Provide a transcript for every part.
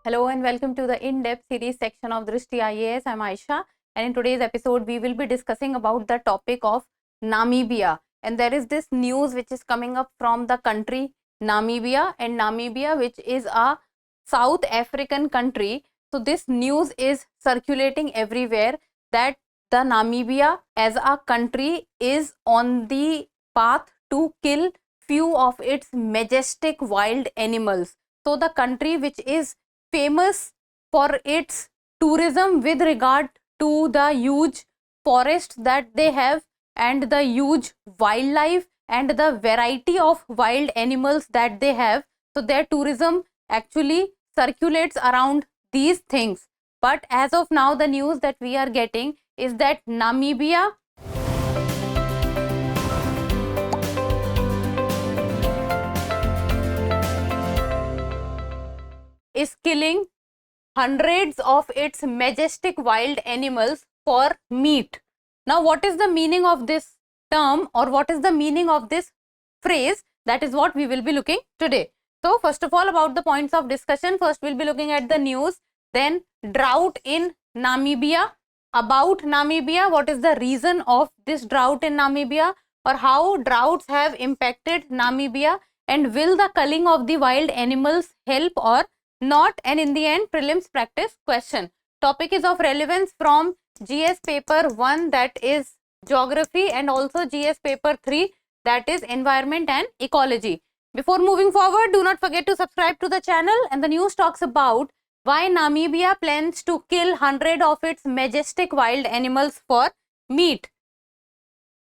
Hello and welcome to the in-depth series section of Drishti IAS. I'm Aisha, and in today's episode we will be discussing about the topic of Namibia. And there is this news which is coming up from the country Namibia, and Namibia, which is a South African country. So this news is circulating everywhere that the Namibia as a country is on the path to kill few of its majestic wild animals. So the country which is famous for its tourism with regard to the huge forests that they have and the huge wildlife and the variety of wild animals that they have. So their tourism actually circulates around these things. But as of now, the news that we are getting is that Namibia is killing hundreds of its majestic wild animals for meat. Now, what is the meaning of this term, or what is the meaning of this phrase? That is what we will be looking today. So, first of all, about the points of discussion, first we'll be looking at the news, then drought in Namibia. About Namibia, what is the reason of this drought in Namibia, or how droughts have impacted Namibia, and will the culling of the wild animals help or not? And in the end, prelims practice question. Topic is of relevance from GS paper 1, that is geography, and also GS paper 3, that is environment and ecology. Before moving forward, do not forget to subscribe to the channel. And the news talks about why Namibia plans to kill 100 of its majestic wild animals for meat.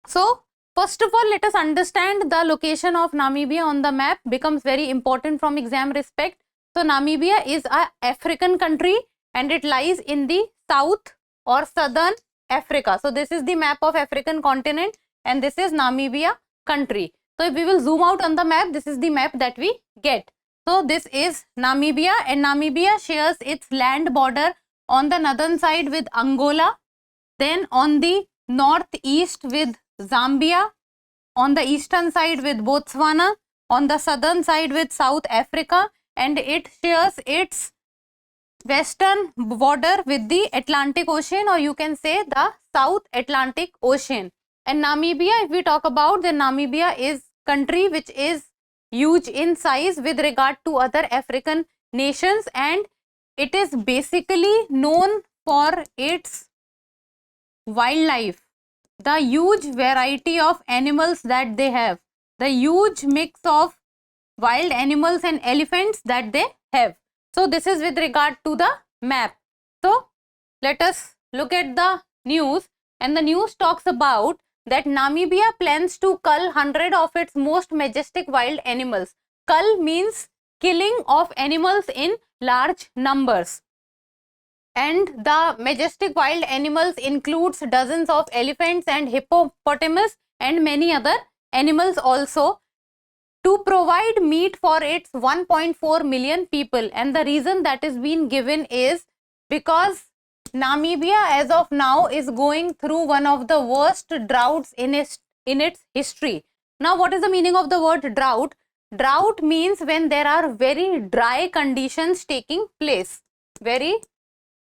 So, first of all, let us understand the location of Namibia on the map becomes very important from exam respect. So, Namibia is an African country and it lies in the south or southern Africa. So, this is the map of African continent and this is Namibia country. So, if we will zoom out on the map, this is the map that we get. So, this is Namibia, and Namibia shares its land border on the northern side with Angola, then on the northeast with Zambia, on the eastern side with Botswana, on the southern side with South Africa, and it shares its western border with the Atlantic Ocean, or you can say the South Atlantic Ocean. And Namibia, if we talk about, then Namibia is country which is huge in size with regard to other African nations, and it is basically known for its wildlife, the huge variety of animals that they have, the huge mix of wild animals and elephants that they have. So, this is with regard to the map. So, let us look at the news, and the news talks about that Namibia plans to cull 100 of its most majestic wild animals. Cull means killing of animals in large numbers. And the majestic wild animals includes dozens of elephants and hippopotamus and many other animals also, to provide meat for its 1.4 million people. And the reason that is being given is because Namibia as of now is going through one of the worst droughts in its history. Now, what is the meaning of the word drought? Drought means when there are very dry conditions taking place. Very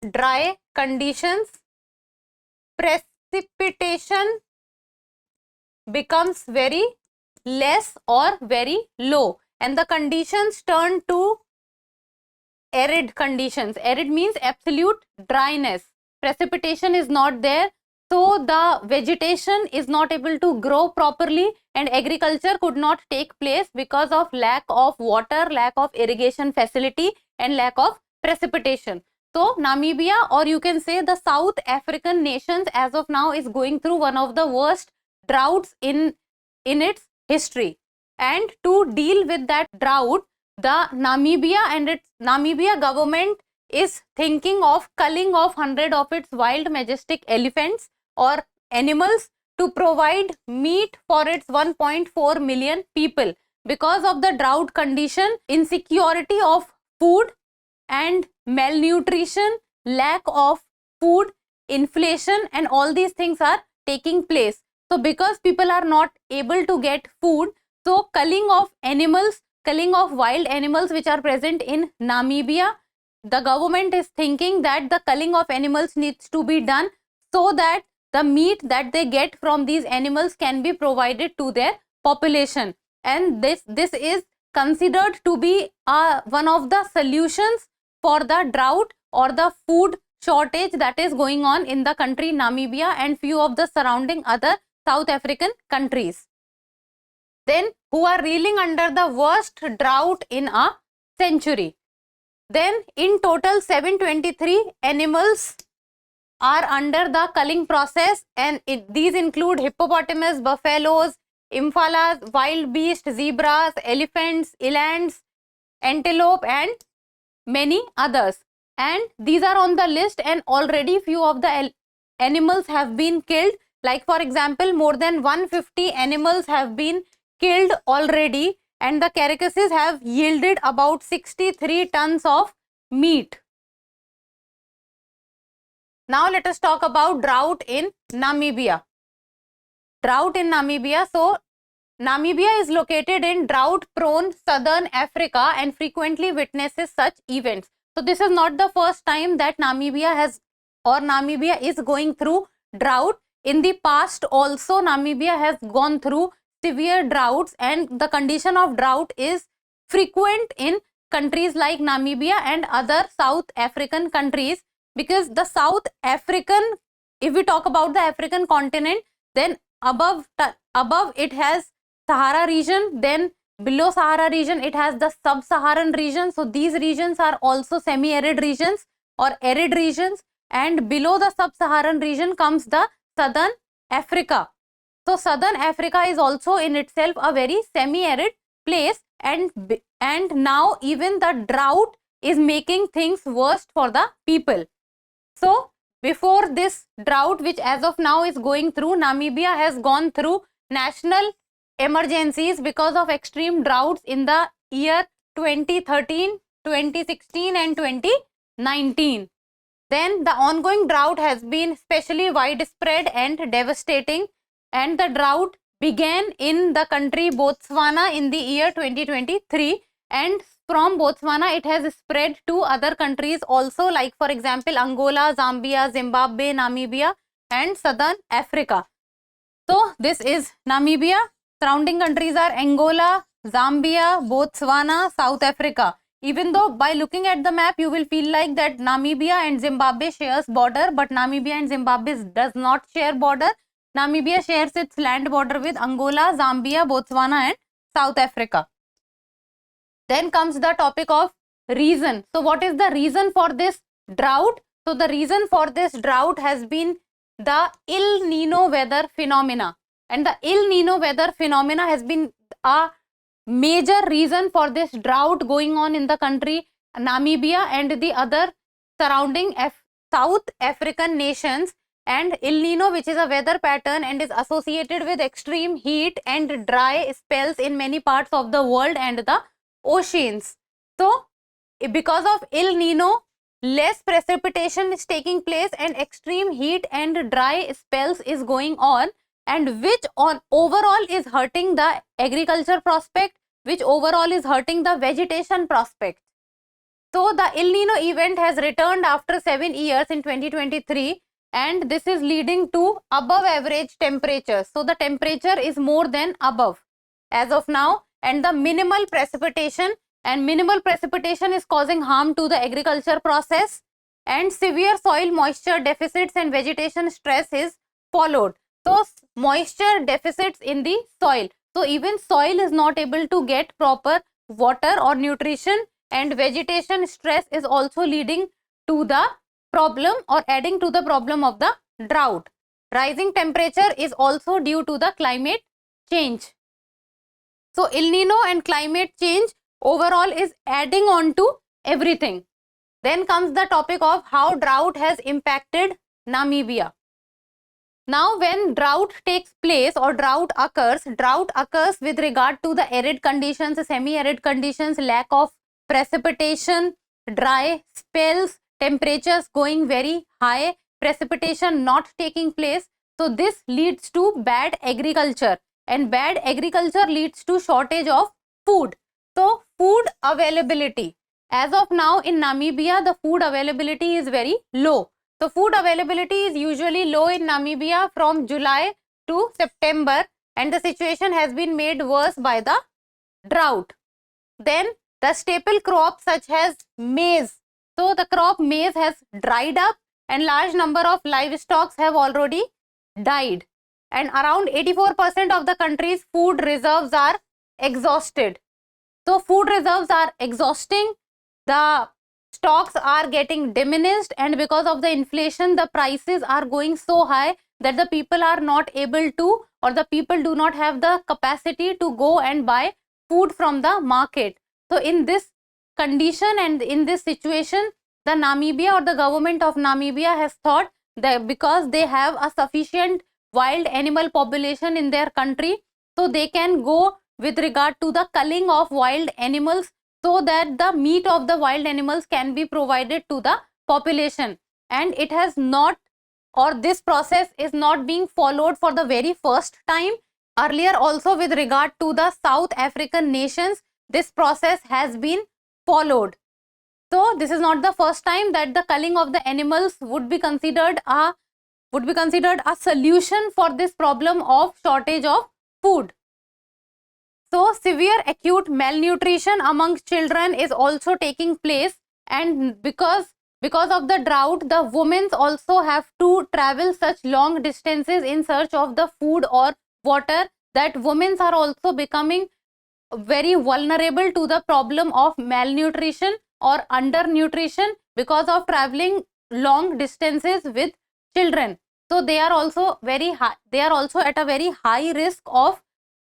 dry conditions, precipitation becomes very less or very low, and the conditions turn to arid conditions. Arid means absolute dryness. Precipitation is not there, so the vegetation is not able to grow properly and agriculture could not take place because of lack of water, lack of irrigation facility and lack of precipitation. So, Namibia, or you can say the South African nations, as of now is going through one of the worst droughts in its history. And to deal with that drought, the Namibia government is thinking of culling of 100 of its wild majestic elephants or animals to provide meat for its 1.4 million people. Because of the drought condition, insecurity of food and malnutrition, lack of food, inflation, and all these things are taking place. So, because people are not able to get food, so culling of animals, culling of wild animals which are present in Namibia the government is thinking that the culling of animals needs to be done so that the meat that they get from these animals can be provided to their population. And this is considered to be one of the solutions for the drought or the food shortage that is going on in the country Namibia and few of the surrounding other South African countries. Then who are reeling under the worst drought in a century. Then in total 723 animals are under the culling process, and these include hippopotamus, buffaloes, impalas, wild beasts, zebras, elephants, elands, antelope and many others. And these are on the list, and already few of the animals have been killed. Like for example, more than 150 animals have been killed already, and the carcasses have yielded about 63 tons of meat. Now let us talk about drought in Namibia. Drought in Namibia. So Namibia is located in drought-prone southern Africa and frequently witnesses such events. So this is not the first time that Namibia is going through drought. In the past also Namibia has gone through severe droughts, and the condition of drought is frequent in countries like Namibia and other South African countries, because the South African, if we talk about the African continent, then above it has Sahara region, then below Sahara region it has the sub-Saharan region. So these regions are also semi-arid regions or arid regions, and below the sub-Saharan region comes the Southern Africa. So Southern Africa is also in itself a very semi-arid place, and now even the drought is making things worse for the people. So before this drought, which as of now is going through, Namibia has gone through national emergencies because of extreme droughts in the year 2013, 2016 and 2019. Then the ongoing drought has been especially widespread and devastating, and the drought began in the country Botswana in the year 2023, and from Botswana it has spread to other countries also, like for example Angola, Zambia, Zimbabwe, Namibia and Southern Africa. So this is Namibia. Surrounding countries are Angola, Zambia, Botswana, South Africa. Even though by looking at the map you will feel like that Namibia and Zimbabwe shares border, but Namibia and Zimbabwe does not share border. Namibia shares its land border with Angola, Zambia, Botswana and South Africa. Then comes the topic of reason. So what is the reason for this drought? So the reason for this drought has been the El Nino weather phenomena, and the El Nino weather phenomena has been a major reason for this drought going on in the country Namibia and the other surrounding South African nations. And El Nino, which is a weather pattern and is associated with extreme heat and dry spells in many parts of the world and the oceans. So because of El Nino, less precipitation is taking place and extreme heat and dry spells is going on, and which overall is hurting the agriculture prospect, which overall is hurting the vegetation prospect. So the El Nino event has returned after 7 years in 2023, and this is leading to above average temperatures. So the temperature is more than above as of now, and the minimal precipitation is causing harm to the agriculture process, and severe soil moisture deficits and vegetation stress is followed. So moisture deficits in the soil. So even soil is not able to get proper water or nutrition, and vegetation stress is also leading to the problem or adding to the problem of the drought. Rising temperature is also due to the climate change. So El Nino and climate change overall is adding on to everything. Then comes the topic of how drought has impacted Namibia. Now when drought takes place or drought occurs with regard to the arid conditions, semi-arid conditions, lack of precipitation, dry spells, temperatures going very high, precipitation not taking place. So this leads to bad agriculture, and bad agriculture leads to shortage of food. So food availability as of now in Namibia, the food availability is very low. So food availability is usually low in Namibia from July to September, and the situation has been made worse by the drought. Then the staple crops such as maize. So the crop maize has dried up and large number of livestock have already died. And around 84% of the country's food reserves are exhausted. So food reserves are exhausting. The stocks are getting diminished, and because of the inflation, the prices are going so high that the people are not able to, or the people do not have the capacity to go and buy food from the market. So in this condition and in this situation, the Namibia or the government of Namibia has thought that because they have a sufficient wild animal population in their country, so they can go with regard to the culling of wild animals, so that the meat of the wild animals can be provided to the population. And it has not, or this process is not being followed for the very first time. Earlier also with regard to the South African nations, this process has been followed. So this is not the first time that the culling of the animals would be considered a solution for this problem of shortage of food. So severe acute malnutrition among children is also taking place, and because of the drought, the women also have to travel such long distances in search of the food or water, that women are also becoming very vulnerable to the problem of malnutrition or undernutrition because of traveling long distances with children. So they are also at a very high risk of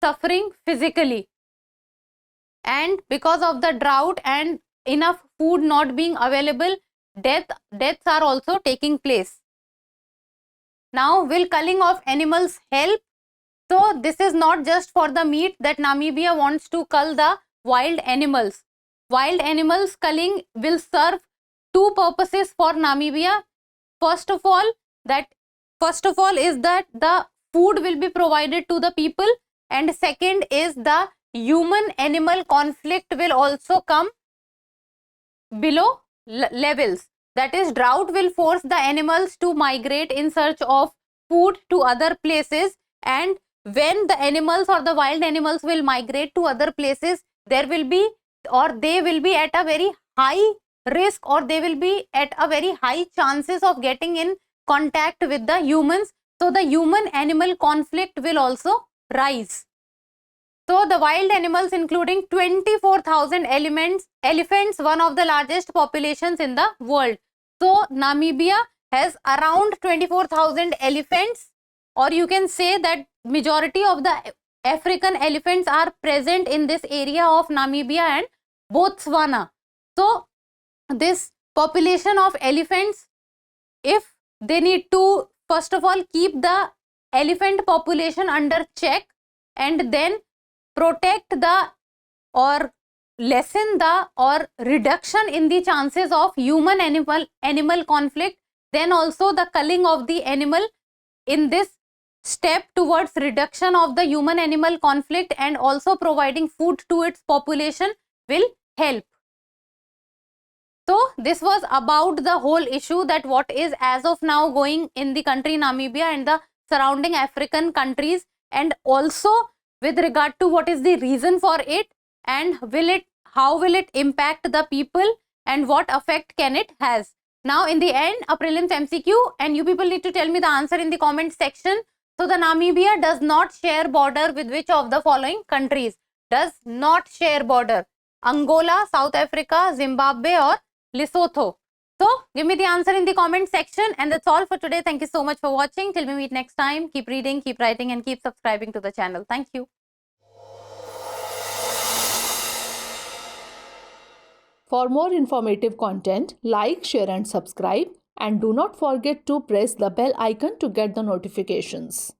suffering physically. And because of the drought and enough food not being available, deaths are also taking place. Now, will culling of animals help? So this is not just for the meat that Namibia wants to cull the wild animals. Wild animals culling will serve two purposes for Namibia. First of all is that the food will be provided to the people, and second is the human animal conflict will also come below levels. That is, drought will force the animals to migrate in search of food to other places, and when the animals or the wild animals will migrate to other places, they will be at a very high risk, or they will be at a very high chances of getting in contact with the humans. So the human animal conflict will also rise. So the wild animals, including 24,000 elephants, one of the largest populations in the world. So Namibia has around 24,000 elephants, or you can say that majority of the African elephants are present in this area of Namibia and Botswana. So this population of elephants, if they need to first of all keep the elephant population under check, and then protect the or lessen the or reduction in the chances of human animal conflict, then also the culling of the animal in this step towards reduction of the human animal conflict and also providing food to its population will help. So this was about the whole issue, that what is as of now going in the country Namibia and the surrounding African countries, and also with regard to what is the reason for it, and how will it impact the people, and what effect can it has. Now in the end, a prelims MCQ, and you people need to tell me the answer in the comment section. So the Namibia does not share border with which of the following countries? Does not share border: Angola, South Africa, Zimbabwe or Lesotho. So give me the answer in the comment section, and that's all for today. Thank you so much for watching. Till we meet next time, keep reading, keep writing and keep subscribing to the channel. Thank you. For more informative content, like, share and subscribe, and do not forget to press the bell icon to get the notifications.